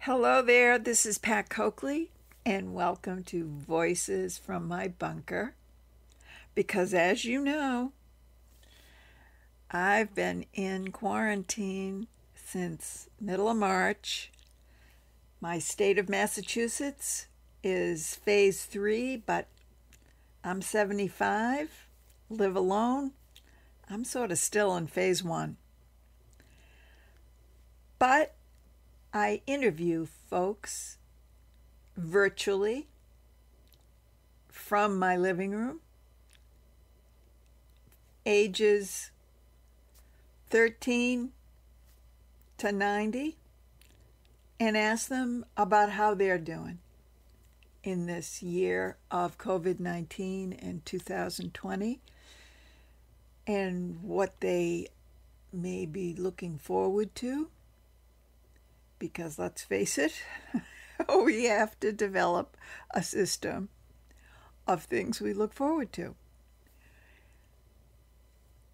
Hello there, this is Pat Coakley, and welcome to Voices from My Bunker. Because as you know, I've been in quarantine since middle of March. My state of Massachusetts is phase 3, but I'm 75, live alone. I'm sort of still in phase 1. But I interview folks virtually from my living room, ages 13 to 90, and ask them about how they're doing in this year of COVID-19 in 2020 and what they may be looking forward to. Because let's face it, we have to develop a system of things we look forward to.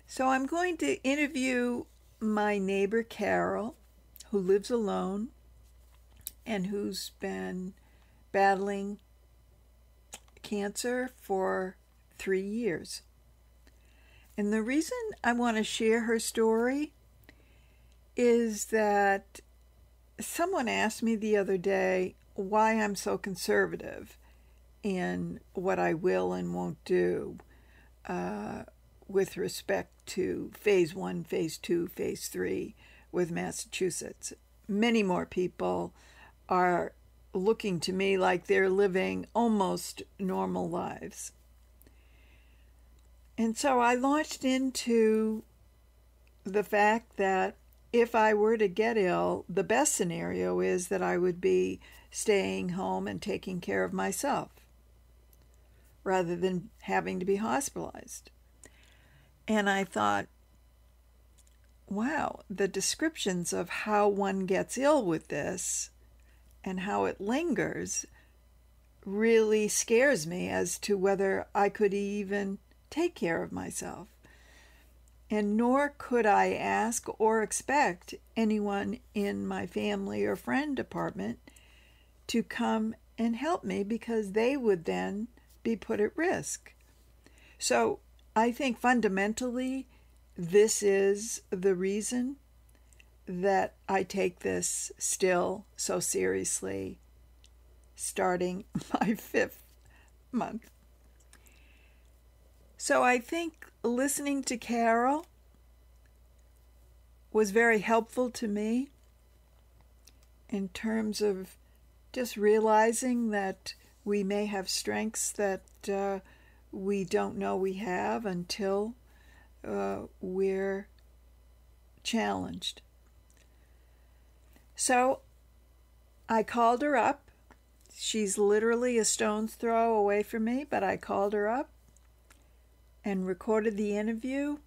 So I'm going to interview my neighbor Carol, who lives alone and who's been battling cancer for 3 years. And the reason I want to share her story is that someone asked me the other day why I'm so conservative in what I will and won't do with respect to phase 1, phase 2, phase 3 with Massachusetts. Many more people are looking to me like they're living almost normal lives. And so I launched into the fact that if I were to get ill, the best scenario is that I would be staying home and taking care of myself rather than having to be hospitalized. And I thought, wow, the descriptions of how one gets ill with this and how it lingers really scares me as to whether I could even take care of myself. And nor could I ask or expect anyone in my family or friend department to come and help me because they would then be put at risk. So I think fundamentally this is the reason that I take this still so seriously, starting my 5th month. So I think listening to Carol was very helpful to me in terms of just realizing that we may have strengths that we don't know we have until we're challenged. So I called her up. She's literally a stone's throw away from me, but I called her up and recorded the interview.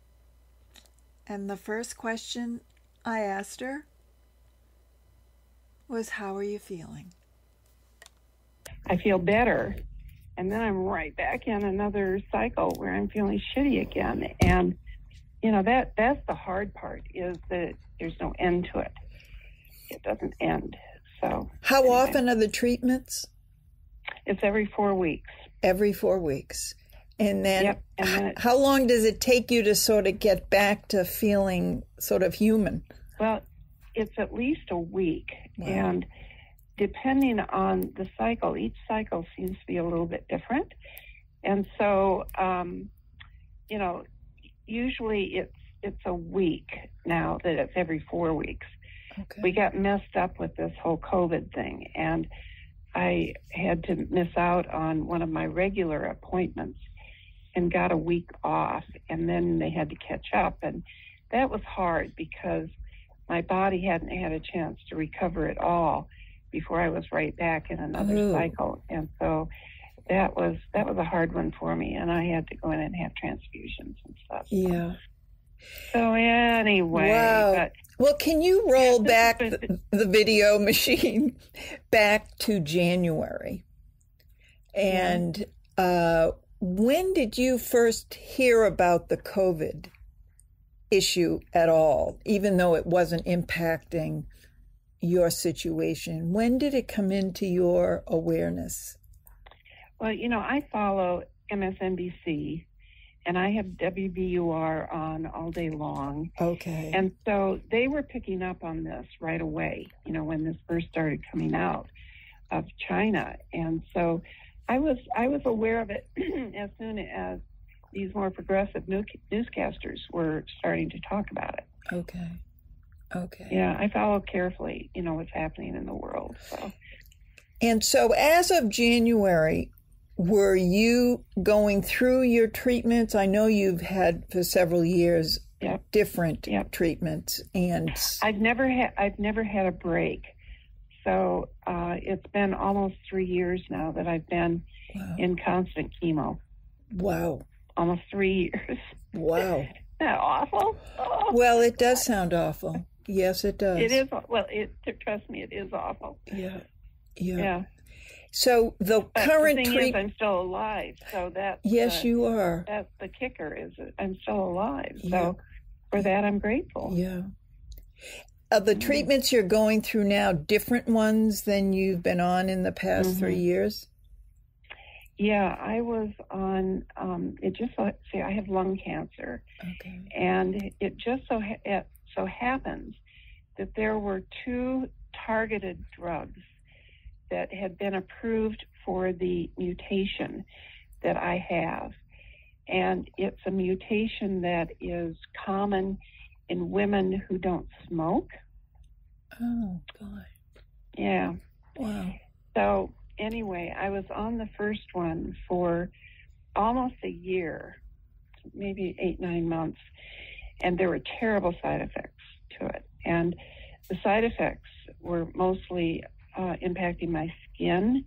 And the first question I asked her was, how are you feeling? I feel better. And then I'm right back in another cycle where I'm feeling shitty again. And, that's the hard part, is that there's no end to it. It doesn't end. So how often are the treatments? It's every 4 weeks. Every 4 weeks. And then, yep. And then how long does it take you to sort of get back to feeling sort of human? Well, it's at least a week. Wow. And depending on the cycle, each cycle seems to be a little bit different. And so, usually it's a week now that it's every 4 weeks. Okay. We got messed up with this whole COVID thing, and I had to miss out on one of my regular appointments and got a week off, and then they had to catch up. And that was hard because my body hadn't had a chance to recover at all before I was right back in another cycle. And so that was a hard one for me, and I had to go in and have transfusions and stuff. Yeah. So anyway. Wow. Well, can you roll back the video machine back to January? And when did you first hear about the COVID issue at all, even though it wasn't impacting your situation? When did it come into your awareness? Well, I follow MSNBC, and I have WBUR on all day long. Okay. And so they were picking up on this right away, when this first started coming out of China. And so I was aware of it as soon as these more progressive newscasters were starting to talk about it. Okay. Yeah, I follow carefully, what's happening in the world. And so as of January, were you going through your treatments? I know you've had for several years different treatments, and I've never had a break. So it's been almost 3 years now that I've been in constant chemo. Wow. Almost 3 years. Wow. Isn't that awful? Oh. Well, it does sound awful. Yes, it does. It is. Well, trust me, it is awful. Yeah. So the current treatment. I'm still alive. So that's yes, you are. That's the kicker. Is I'm still alive. So for that, I'm grateful. Yeah. The treatments you're going through now, different ones than you've been on in the past 3 years? Yeah, I was on. I have lung cancer. Okay. And it just so happens that there were 2 targeted drugs that had been approved for the mutation that I have. And it's a mutation that is common in women who don't smoke. Oh, God. Yeah. Wow. So anyway, I was on the first one for almost a year, maybe 8-9 months, and there were terrible side effects to it. And the side effects were mostly impacting my skin,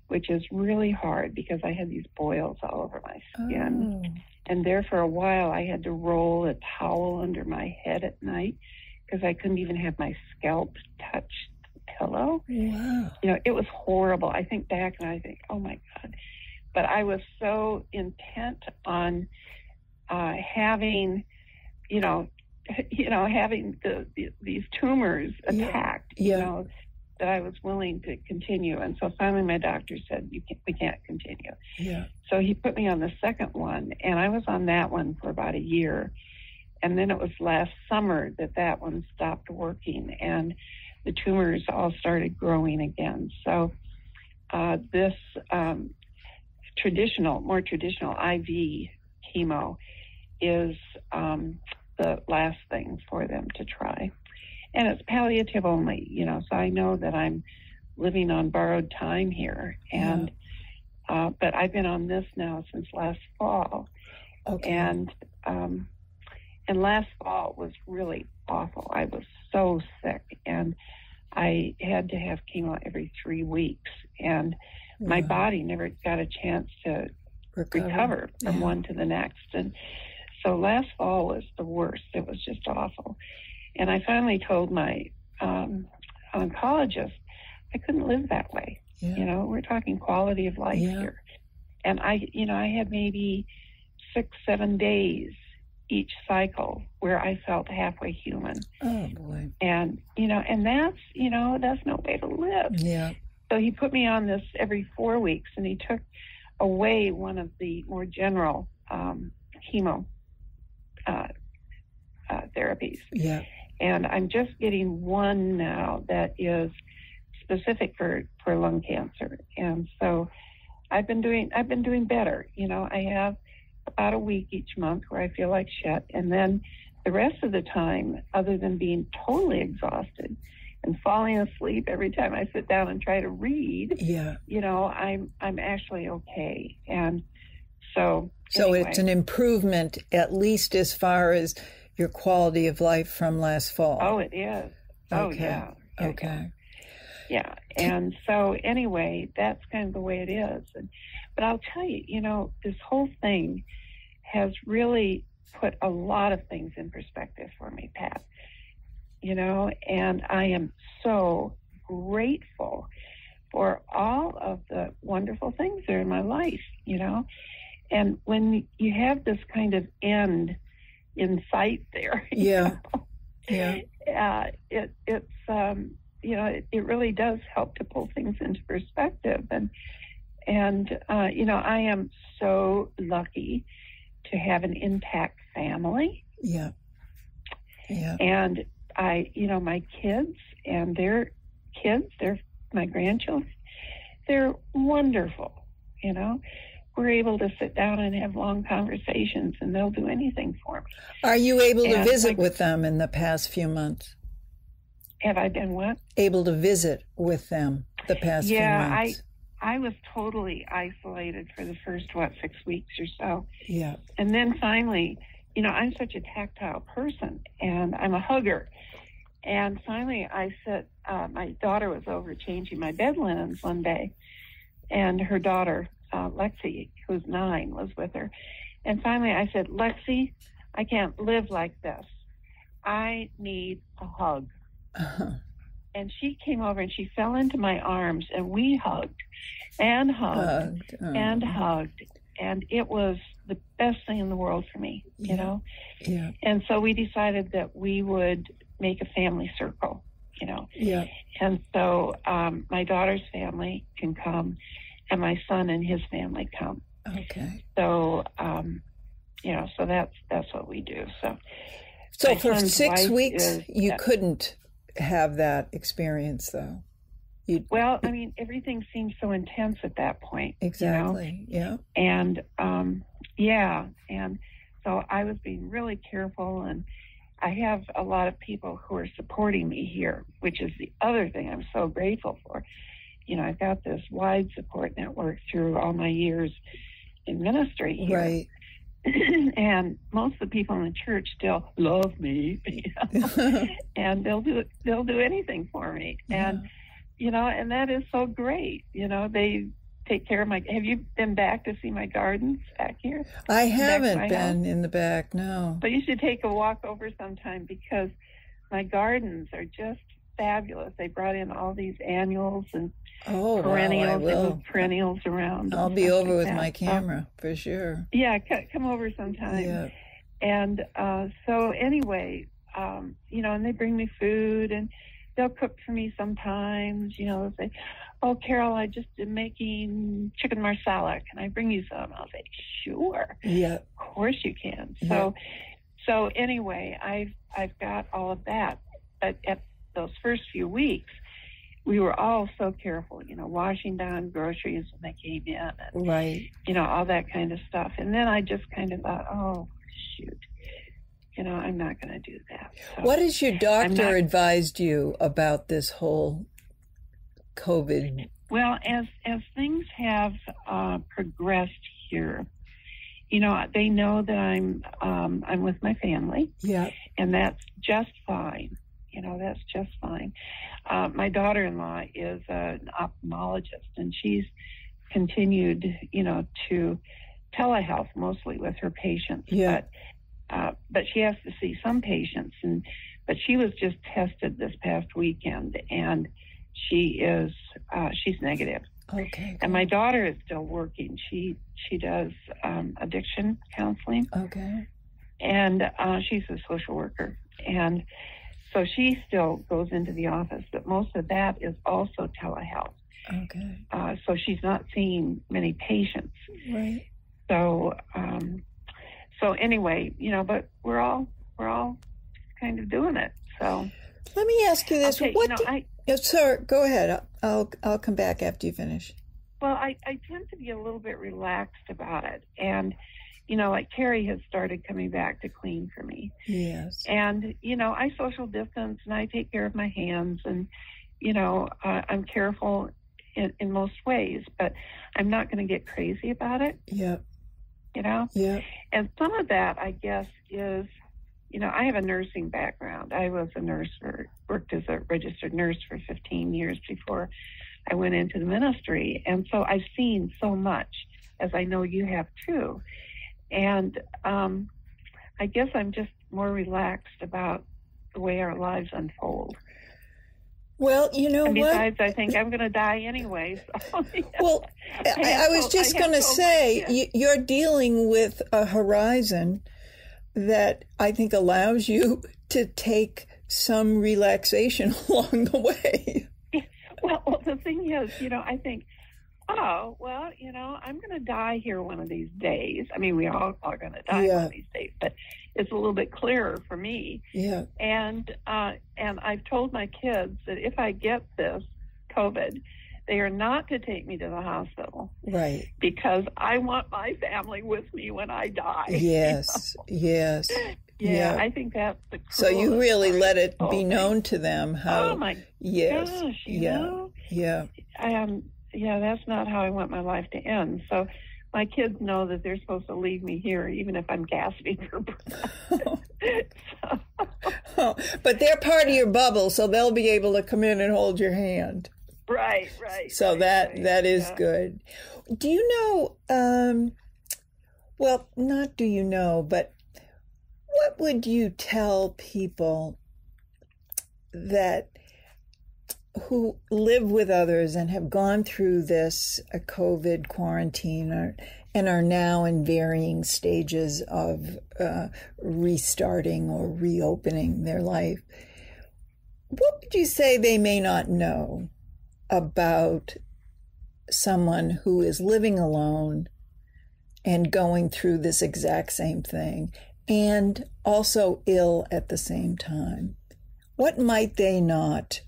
which is really hard because I had these boils all over my skin. Oh. And there for a while, I had to roll a towel under my head at night because I couldn't even have my scalp touch the pillow. Wow. It was horrible. I think back and I think, oh my God. But I was so intent on having, having these tumors attacked, that I was willing to continue. And so finally my doctor said, we can't continue. Yeah. So he put me on the second one, and I was on that one for about a year. And then it was last summer that one stopped working, and the tumors all started growing again. So this more traditional IV chemo is the last thing for them to try. And it's palliative only, so I know that I'm living on borrowed time here. And but I've been on this now since last fall. Okay. And last fall was really awful. I was so sick, and I had to have chemo every 3 weeks. And my body never got a chance to recover from one to the next. And so last fall was the worst. It was just awful. And I finally told my oncologist I couldn't live that way. Yeah. We're talking quality of life here. And I had maybe 6-7 days each cycle where I felt halfway human. Oh boy. And and that's no way to live. Yeah. So he put me on this every 4 weeks, and he took away one of the more general chemo therapies. Yeah. And I'm just getting one now that is specific for lung cancer. And so I've been doing better. I have about a week each month where I feel like shit. And then the rest of the time, other than being totally exhausted and falling asleep every time I sit down and try to read, I'm actually okay. And so anyway. It's an improvement, at least as far as your quality of life from last fall. Oh, it is. Oh, okay. Yeah. Okay. Yeah. And so anyway, that's kind of the way it is. But I'll tell you, this whole thing has really put a lot of things in perspective for me, Pat. And I am so grateful for all of the wonderful things that are in my life, And when you have this kind of end in sight there, Yeah. it's it really does help to pull things into perspective. And I am so lucky to have an intact family. Yeah. Yeah. And my kids and their kids, they're my grandchildren, they're wonderful. We're able to sit down and have long conversations, and they'll do anything for me. Are you able to visit with them in the past few months? Have I been what? Able to visit with them the past few months? Yeah, I was totally isolated for the first, 6 weeks or so. Yeah. And then finally, I'm such a tactile person, and I'm a hugger. And finally, I said, my daughter was over changing my bed linens one day, and her daughter, Lexi, who's 9, was with her. And finally, I said, Lexi, I can't live like this. I need a hug. Uh-huh. And she came over and she fell into my arms, and we hugged and hugged and hugged. And it was the best thing in the world for me, Yeah. And so we decided that we would make a family circle, Yeah. And so my daughter's family can come, and my son and his family come. Okay. So, so that's what we do. So for 6 weeks, you couldn't have that experience, though. Well, I mean, everything seemed so intense at that point. Exactly. Yeah. And and so I was being really careful, and I have a lot of people who are supporting me here, which is the other thing I'm so grateful for. I've got this wide support network through all my years in ministry here. Right. And most of the people in the church still love me, and they'll do anything for me. Yeah. And, and that is so great. They take care of have you been back to see my gardens back here? I haven't been in the back, no. But you should take a walk over sometime, because my gardens are just fabulous. They brought in all these annuals and perennials. Wow, I will. They move perennials around. I'll be over with my camera, for sure. Yeah, come over sometime. Yeah. And so anyway, and they bring me food, and they'll cook for me sometimes. They'll say, oh, Carol, I just am making chicken marsala. Can I bring you some? I'll say, sure. Yeah. Of course you can. Yeah. So anyway, I've got all of that. But at those first few weeks, we were all so careful, washing down groceries when they came in, and, right. All that kind of stuff. And then I just kind of thought, oh, shoot, I'm not going to do that. So what has your doctor advised you about this whole COVID? Well, as things have progressed here, they know that I'm with my family. Yeah. And that's just fine. That's just fine. My daughter-in-law is an ophthalmologist, and she's continued, to telehealth mostly with her patients. Yeah. But she has to see some patients, but she was just tested this past weekend, and she's negative. Okay. And my daughter is still working. She does addiction counseling. Okay. And she's a social worker, and so she still goes into the office, but most of that is also telehealth. Okay. So she's not seeing many patients. Right. So anyway, but we're all kind of doing it. So let me ask you this: okay, sir, go ahead. I'll come back after you finish. Well, I tend to be a little bit relaxed about it, and like Carrie has started coming back to clean for me. Yes. And I social distance, and I take care of my hands, and I'm careful in most ways, but I'm not going to get crazy about it. Yep. Yeah. And some of that, I guess, is, I have a nursing background. I was a nurse worked as a registered nurse for 15 years before I went into the ministry. And so I've seen so much, as I know you have too. And I guess I'm just more relaxed about the way our lives unfold. Well, and besides, I think I'm going to die anyway. So, well, I was just going to say, you're dealing with a horizon that I think allows you to take some relaxation along the way. Well, the thing is, I think, oh, well, I'm going to die here one of these days. I mean, we all are going to die one of these days, but it's a little bit clearer for me. Yeah. And I've told my kids that if I get this COVID, they are not to take me to the hospital. Right. Because I want my family with me when I die. Yes, yes. Yeah, I think that's the So you really let it be known to them how. Oh my gosh, Yeah. Yeah, that's not how I want my life to end. So my kids know that they're supposed to leave me here, even if I'm gasping for breath. But they're part of your bubble, so they'll be able to come in and hold your hand. Right. So that is good. Do you know, well, not do you know, but what would you tell people that who live with others and have gone through this COVID quarantine and are now in varying stages of restarting or reopening their life? What would you say they may not know about someone who is living alone and going through this exact same thing and also ill at the same time? What might they not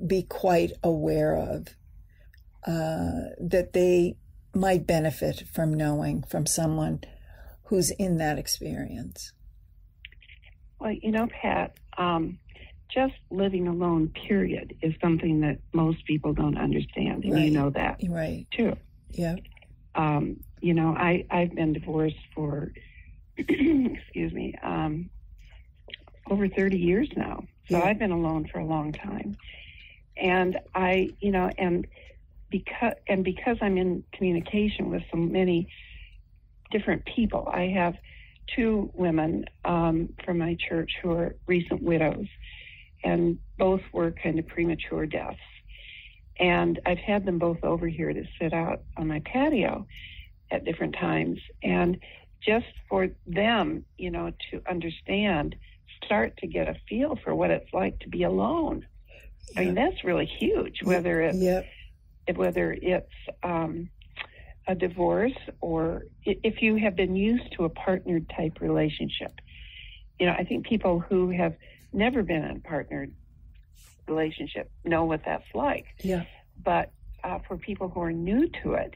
be quite aware of that they might benefit from knowing from someone who's in that experience? Well, Pat, just living alone, period, is something that most people don't understand, and you know that, right? Too. Yeah. I've been divorced for, excuse me, over 30 years now. So I've been alone for a long time, and because I'm in communication with so many different people, I have two women from my church who are recent widows, and both were kind of premature deaths. And I've had them both over here to sit out on my patio at different times. And just for them, to understand, start to get a feel for what it's like to be alone. I mean, that's really huge, whether it's a divorce or if you have been used to a partnered type relationship. I think people who have never been in a partnered relationship know what that's like. Yeah. But for people who are new to it,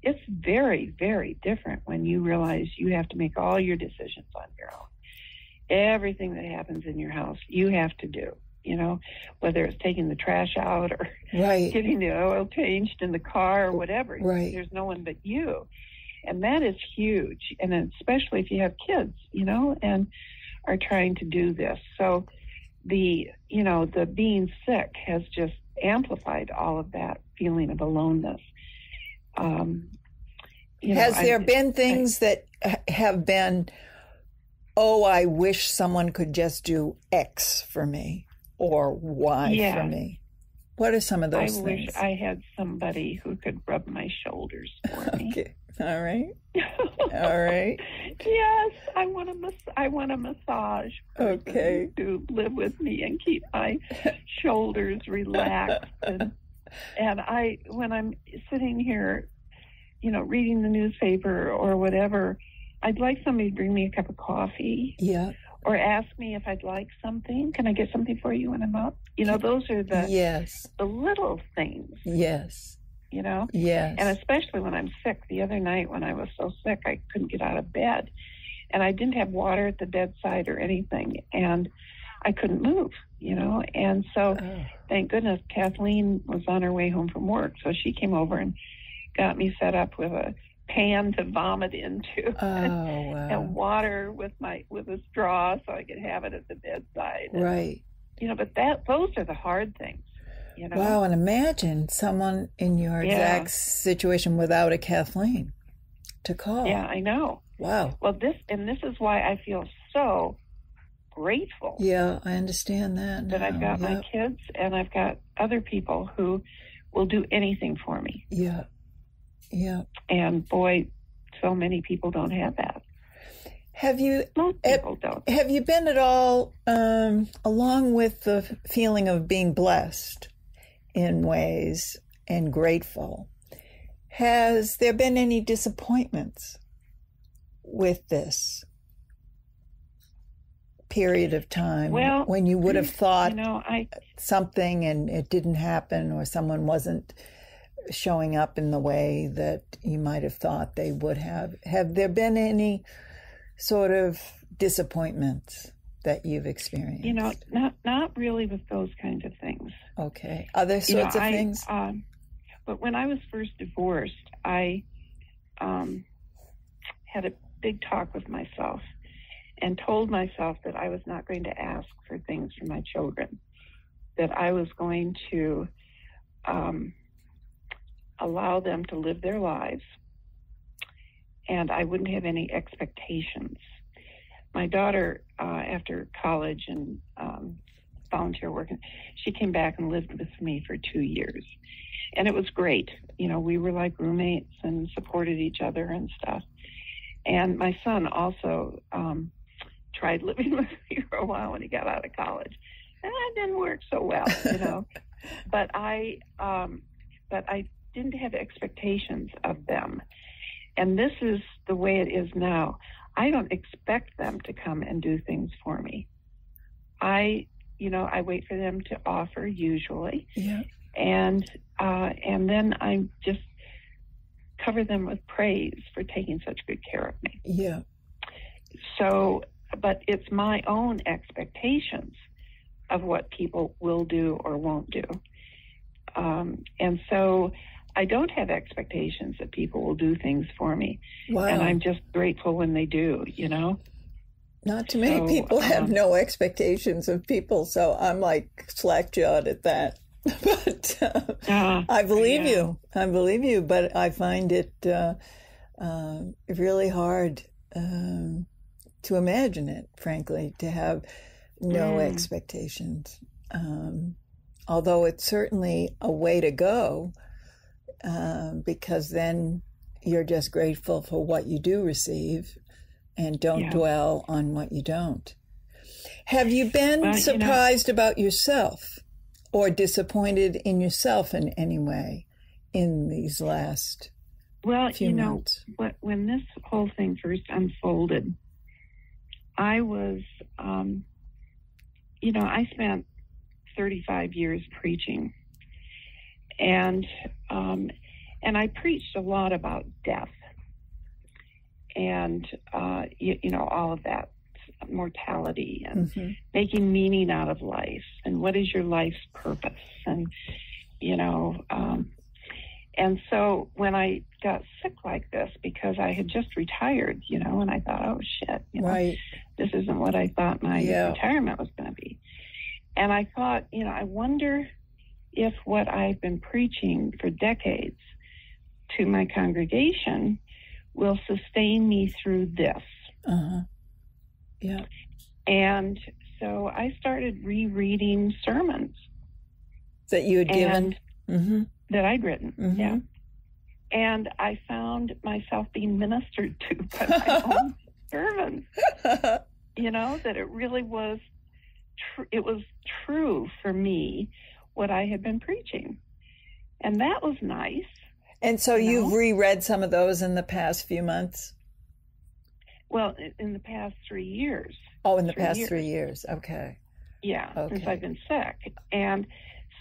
it's very, very different when you realize you have to make all your decisions on your own. Everything that happens in your house, you have to do, whether it's taking the trash out or getting the oil changed in the car or whatever. Right. There's no one but you. And that is huge. And especially if you have kids, and are trying to do this. So the being sick has just amplified all of that feeling of aloneness. Has there been things that have been, I wish someone could just do X for me or Y for me? What are some of those things? I wish I had somebody who could rub my shoulders for me. Okay. All right. All right. Yes, I want a massage person to live with me and keep my shoulders relaxed. And when I'm sitting here, reading the newspaper or whatever, I'd like somebody to bring me a cup of coffee. Yeah. Or ask me if I'd like something. Can I get something for you when I'm up? Those are the little things. Yes. Yes. And especially when I'm sick. The other night when I was so sick, I couldn't get out of bed. And I didn't have water at the bedside or anything. And I couldn't move, And so, thank goodness, Kathleen was on her way home from work. So she came over and got me set up with a pan to vomit into and water with a straw so I could have it at the bedside. Right. But those are the hard things. Wow, and imagine someone in your exact situation without a Kathleen to call. Yeah, I know. Wow. Well, this is why I feel so grateful. Yeah, I understand that now. That I've got my kids and I've got other people who will do anything for me. Yeah. Yeah. And boy, so many people don't have that. Most people don't. Have you been at all, along with the feeling of being blessed in ways and grateful, has there been any disappointments with this period of time when you would have thought something and it didn't happen, or someone wasn't showing up in the way that you might have thought they would have? Have there been any sort of disappointments that you've experienced? Not really with those kinds of things. Okay. Other sorts of things? But when I was first divorced, I had a big talk with myself and told myself that I was not going to ask for things from my children, that I was going to allow them to live their lives, and I wouldn't have any expectations. My daughter, after college and volunteer work, she came back and lived with me for 2 years. And it was great. We were like roommates and supported each other and stuff. And my son also tried living with me for a while when he got out of college. And that didn't work so well, But I didn't have expectations of them. And this is the way it is now. I don't expect them to come and do things for me. I wait for them to offer usually. Yeah. And then I just cover them with praise for taking such good care of me. Yeah. So, but it's my own expectations of what people will do or won't do. And so I don't have expectations that people will do things for me. Wow. And I'm just grateful when they do, Not too many people have no expectations of people, so I'm like slack-jawed at that. But I believe you. I believe you, but I find it really hard to imagine it, frankly, to have no expectations. Although it's certainly a way to go, because then you're just grateful for what you do receive and don't dwell on what you don't. Have you been surprised about yourself or disappointed in yourself in any way in these last few months? When this whole thing first unfolded, I was, I spent 35 years preaching, and I preached a lot about death and all of that, mortality and making meaning out of life, and what is your life's purpose, and and so when I got sick like this, because I had just retired, and I thought, oh shit, right, this isn't what I thought my retirement was going to be. And I thought, I wonder if what I've been preaching for decades to my congregation will sustain me through this. Yeah. And so I started rereading sermons that you had given, that I'd written. Yeah. And I found myself being ministered to by my own sermons. That it really was it was true for me what I had been preaching. And that was nice. And so you've reread some of those in the past few months? Well, in the past 3 years. Oh, in the past 3 years. Okay. Yeah, since I've been sick. And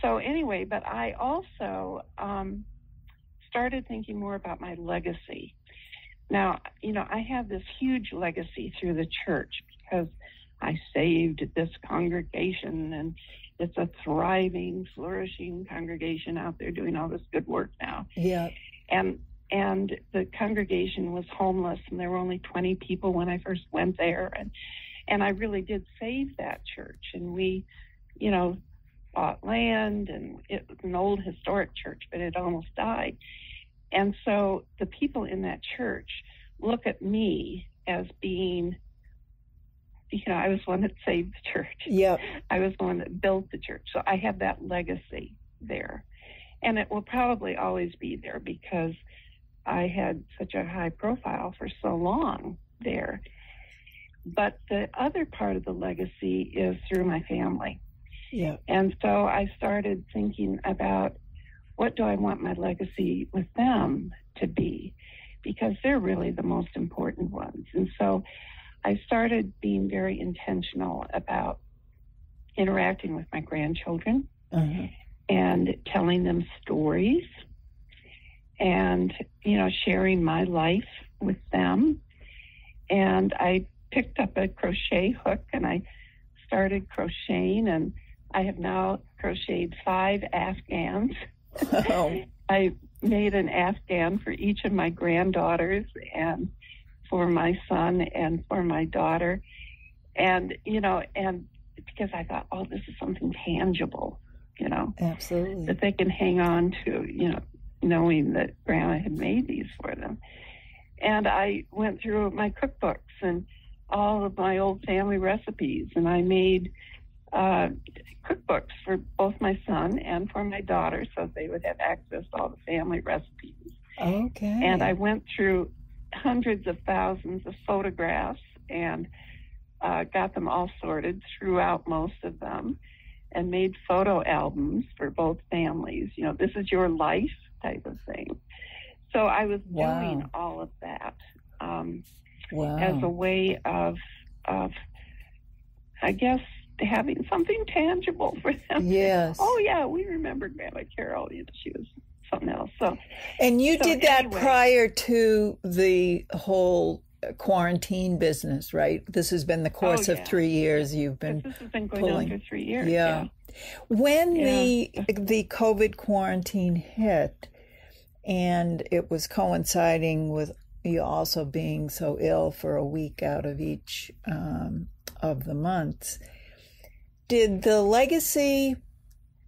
so anyway, but I also started thinking more about my legacy. Now, I have this huge legacy through the church because I saved this congregation, and it's a thriving, flourishing congregation out there doing all this good work now. Yeah. And the congregation was homeless, and there were only 20 people when I first went there. And I really did save that church. And we, bought land, and it was an old historic church, but it almost died. And so the people in that church look at me as being, I was one that saved the church. Yeah. I was the one that built the church. So I have that legacy there. And it will probably always be there because I had such a high profile for so long there. But the other part of the legacy is through my family. Yeah. And so I started thinking about, what do I want my legacy with them to be? Because they're really the most important ones. And so I started being very intentional about interacting with my grandchildren and telling them stories and, sharing my life with them. And I picked up a crochet hook and I started crocheting, and I have now crocheted 5 Afghans. Oh. I made an Afghan for each of my granddaughters and for my son and for my daughter. And, and because I thought, this is something tangible, Absolutely. that they can hang on to, knowing that Grandma had made these for them. And I went through my cookbooks and all of my old family recipes, and I made cookbooks for both my son and for my daughter so they would have access to all the family recipes. Okay. And I went through hundreds of thousands of photographs and got them all sorted, threw out most of them, and made photo albums for both families. This is your life type of thing. So I was doing all of that as a way of, I guess, having something tangible for them. Yes. Oh, yeah, we remember Grandma Carol. She was something else. And you did that prior to the whole quarantine business, right? This has been the course of 3 years you've been This has been going on for 3 years. Yeah. When the COVID quarantine hit, and it was coinciding with you also being so ill for a week out of each of the months, did the legacy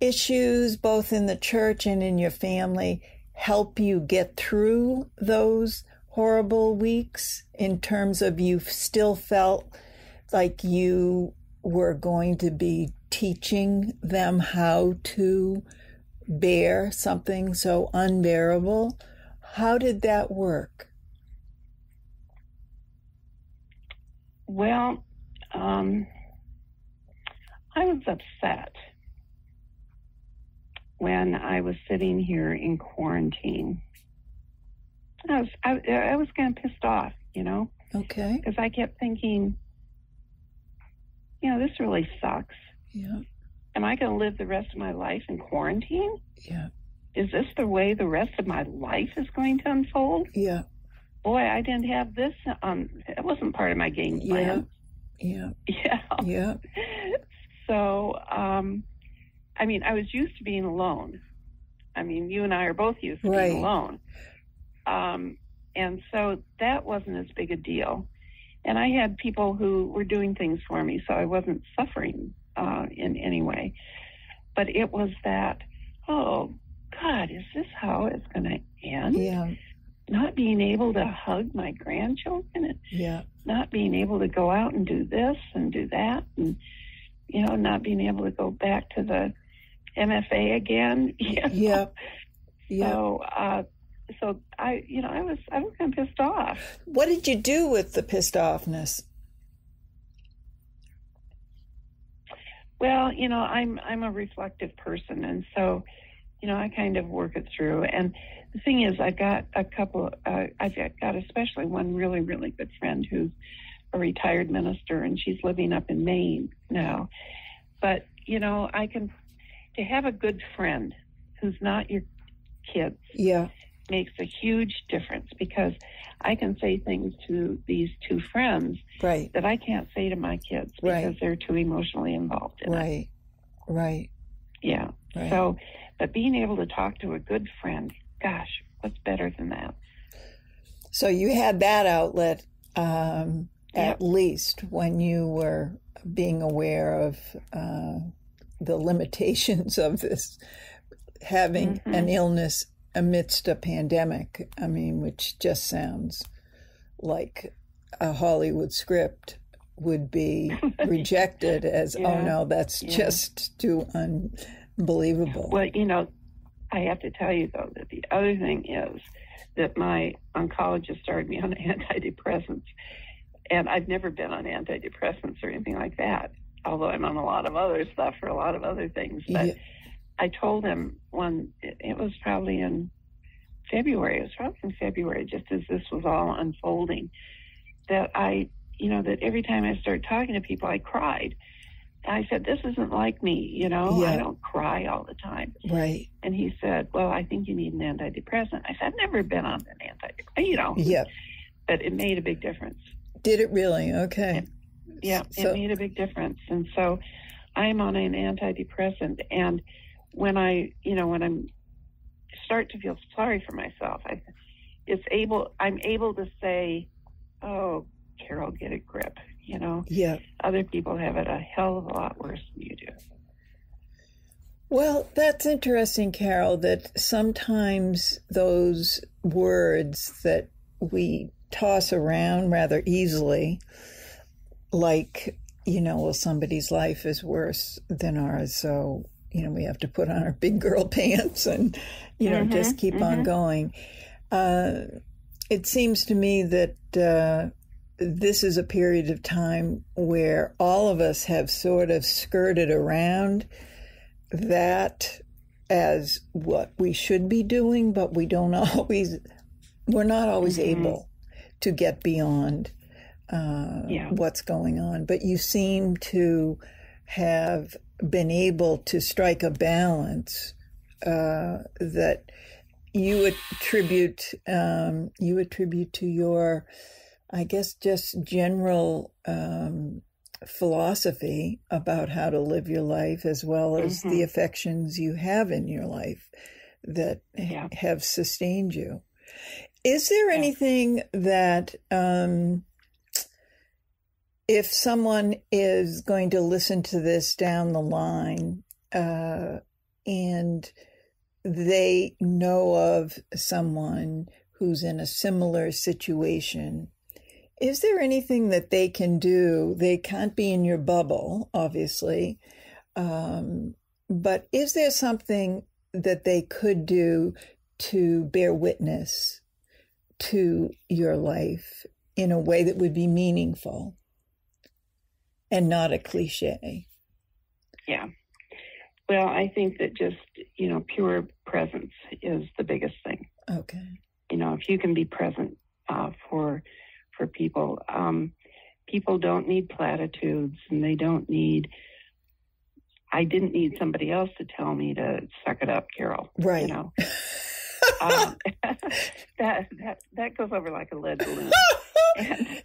issues, both in the church and in your family, help you get through those horrible weeks in terms of you still felt like you were going to be teaching them how to bear something so unbearable? How did that work? Well, I was upset when I was sitting here in quarantine. I was kind of pissed off, Okay. because I kept thinking, this really sucks. Yeah. Am I going to live the rest of my life in quarantine? Yeah. Is this the way the rest of my life is going to unfold? Yeah. Boy, I didn't have this. It wasn't part of my game plan. Yeah. Yeah. Yeah. So, I was used to being alone. You and I are both used to being alone. And so that wasn't as big a deal. And I had people who were doing things for me, so I wasn't suffering in any way. But it was that, oh, God, is this how it's going to end? Yeah. Not being able to hug my grandchildren and not being able to go out and do this and do that and, not being able to go back to the MFA again. Yeah. Yeah. So I was kind of pissed off. What did you do with the pissed offness? Well, I'm a reflective person, and so, I kind of work it through. And the thing is, I've got a couple. I've got especially one really, really good friend who's a retired minister, and she's living up in Maine now. But to have a good friend who's not your kids. Yeah. Makes a huge difference, because I can say things to these two friends that I can't say to my kids because they're too emotionally involved in it. Right. Yeah. Right. So, but being able to talk to a good friend, gosh, what's better than that? So you had that outlet at least when you were being aware of the limitations of this, having an illness amidst a pandemic, which just sounds like a Hollywood script would be rejected as, oh no, that's just too unbelievable. Well, I have to tell you, though, that the other thing is that my oncologist started me on antidepressants, And I've never been on antidepressants or anything like that, although I'm on a lot of other stuff for a lot of other things. But Yeah. I told him it was probably in February. It was probably in February, just as this was all unfolding, that that every time I started talking to people, I cried. I said, this isn't like me, Yeah. I don't cry all the time. Right. And he said, well, I think you need an antidepressant. I said, I've never been on an antidepressant, Yeah. but it made a big difference. Did it really? Okay. Yeah, So, it made a big difference. And so I'm on an antidepressant. And when I start to feel sorry for myself, I'm able to say, oh, Carol, get a grip. yeah. Other people have it a hell of a lot worse than you do. Well, that's interesting, Carol, that sometimes those words that we toss around rather easily, like, well, somebody's life is worse than ours, so, we have to put on our big girl pants and, just keep on going. It seems to me that this is a period of time where all of us have sort of skirted around that as what we should be doing, but we're not always able to get beyond what's going on. But you seem to have been able to strike a balance that you attribute to your, I guess, just general philosophy about how to live your life, as well as the affections you have in your life that have sustained you. Is there anything that, if someone is going to listen to this down the line, and they know of someone who's in a similar situation, is there anything that they can do? They can't be in your bubble, obviously, but is there something that they could do to bear witness to your life in a way that would be meaningful and not a cliche? Yeah. Well, I think that just, pure presence is the biggest thing. Okay. If you can be present for people, people don't need platitudes, and I didn't need somebody else to tell me to suck it up, Carol. Right. That goes over like a lead balloon.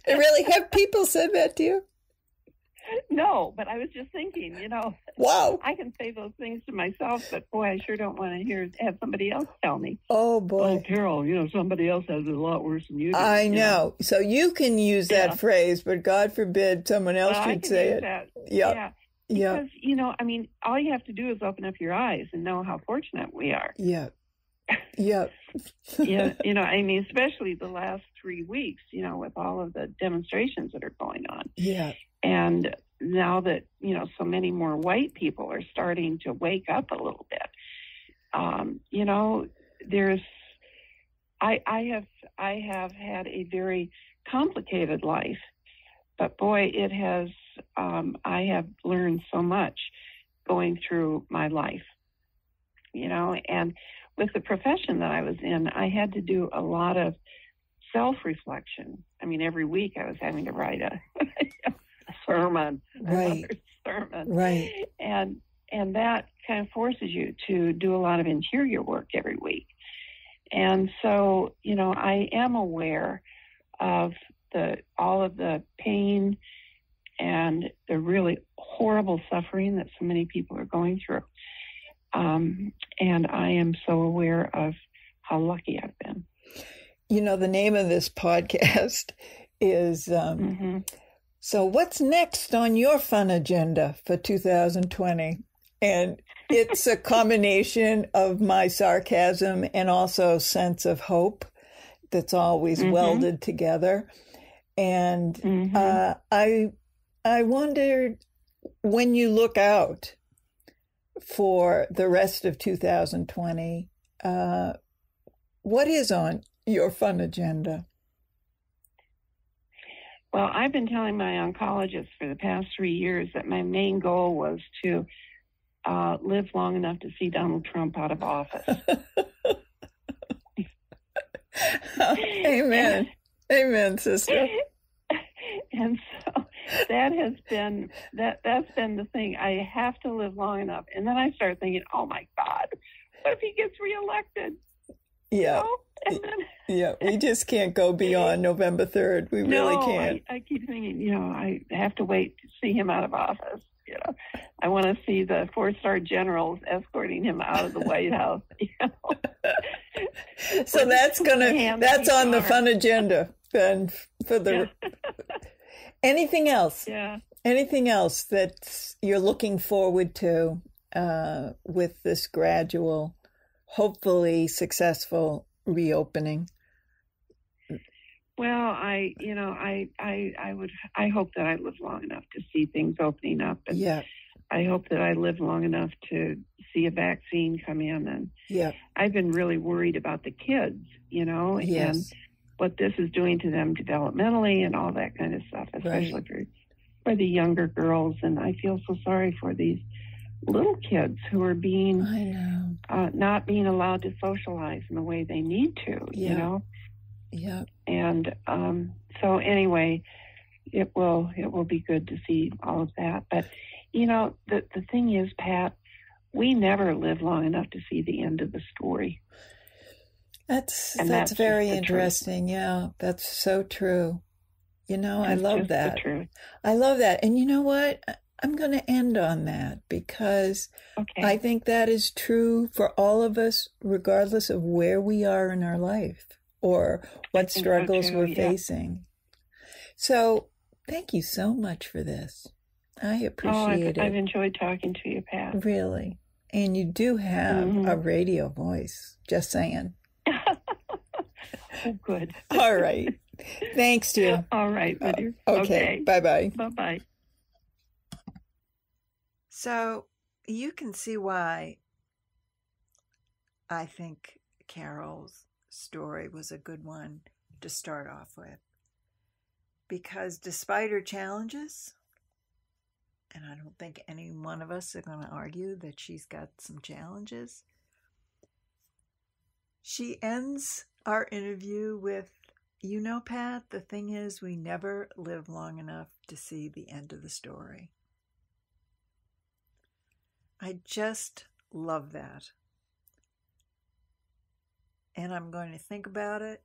Really? Have people said that to you? No, but I was just thinking, Wow. I can say those things to myself, but boy, I sure don't want to have somebody else tell me. Oh, boy. Oh, Carol, somebody else has it a lot worse than you do. I know. So you can use that phrase, but God forbid someone else should say it. Yeah. Because, all you have to do is open up your eyes and know how fortunate we are. Yeah. Yeah. Especially the last 3 weeks, with all of the demonstrations that are going on. Yeah. And now that, so many more white people are starting to wake up a little bit, I have had a very complicated life, but boy, it has, I have learned so much going through my life, and with the profession that I was in, I had to do a lot of self-reflection. I mean, every week I was having to write a sermon, right, and that kind of forces you to do a lot of interior work every week. And so, I am aware of all of the pain and the really horrible suffering that so many people are going through. And I am so aware of how lucky I've been. The name of this podcast is So what's next on your fun agenda for 2020? And it's a combination of my sarcasm and also sense of hope that's always welded together. And I wondered, when you look out for the rest of 2020, what is on your fun agenda? Well, I've been telling my oncologist for the past 3 years that my main goal was to live long enough to see Donald Trump out of office. Amen. Amen, sister. And so that has been that's been the thing. I have to live long enough. And then I start thinking, oh my God, what if he gets reelected? Yeah. You know? And then, yeah, we just can't go beyond November 3rd. We really can't. I keep thinking, I have to wait to see him out of office. I want to see the 4-star generals escorting him out of the White House. So that's on the fun agenda then for the. Anything else? Yeah. Anything else that you're looking forward to with this gradual, hopefully successful reopening? Well, I hope that I live long enough to see things opening up, and yeah. I hope that I live long enough to see a vaccine come in. And yeah. I've been really worried about the kids, Yes. and what this is doing to them developmentally and all that kind of stuff, especially for the younger girls. And I feel so sorry for these little kids who are being not being allowed to socialize in the way they need to. Yeah. And so anyway, it will be good to see all of that. But the thing is, Pat, we never live long enough to see the end of the story. That's very interesting. Yeah, that's so true. I love that. I love that. And you know what? I'm going to end on that because I think that is true for all of us, regardless of where we are in our life or what struggles we're facing. So thank you so much for this. I appreciate it. I've enjoyed talking to you, Pat. Really. And you do have a radio voice, just saying. Oh, good. All right. Thanks, dear. All right, dear. Okay. Bye-bye. Bye-bye. So you can see why I think Carol's story was a good one to start off with. Because despite her challenges, and I don't think any one of us are going to argue that she's got some challenges, she ends our interview with, Pat, the thing is we never live long enough to see the end of the story. I just love that. And I'm going to think about it.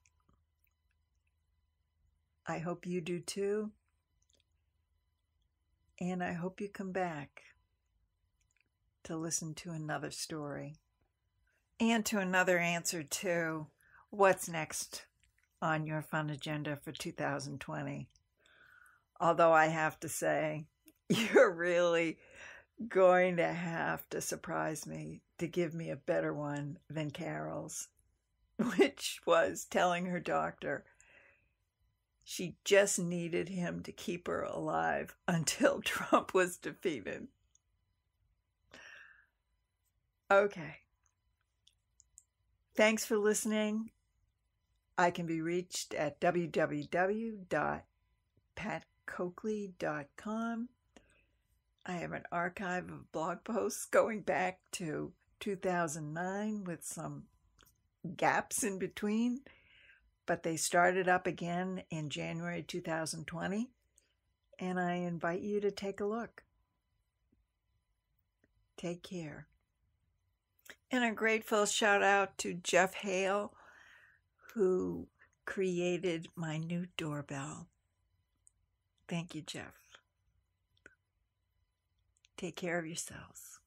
I hope you do too. And I hope you come back to listen to another story and to another answer to what's next on your fun agenda for 2020. Although I have to say, you're really going to have to surprise me to give me a better one than Carol's, which was telling her doctor she just needed him to keep her alive until Trump was defeated. Okay. Thanks for listening. I can be reached at www.patcoakley.com. I have an archive of blog posts going back to 2009 with some gaps in between, but they started up again in January 2020, and I invite you to take a look. Take care. And a grateful shout out to Jeff Hale, who created my new doorbell. Thank you, Jeff. Take care of yourselves.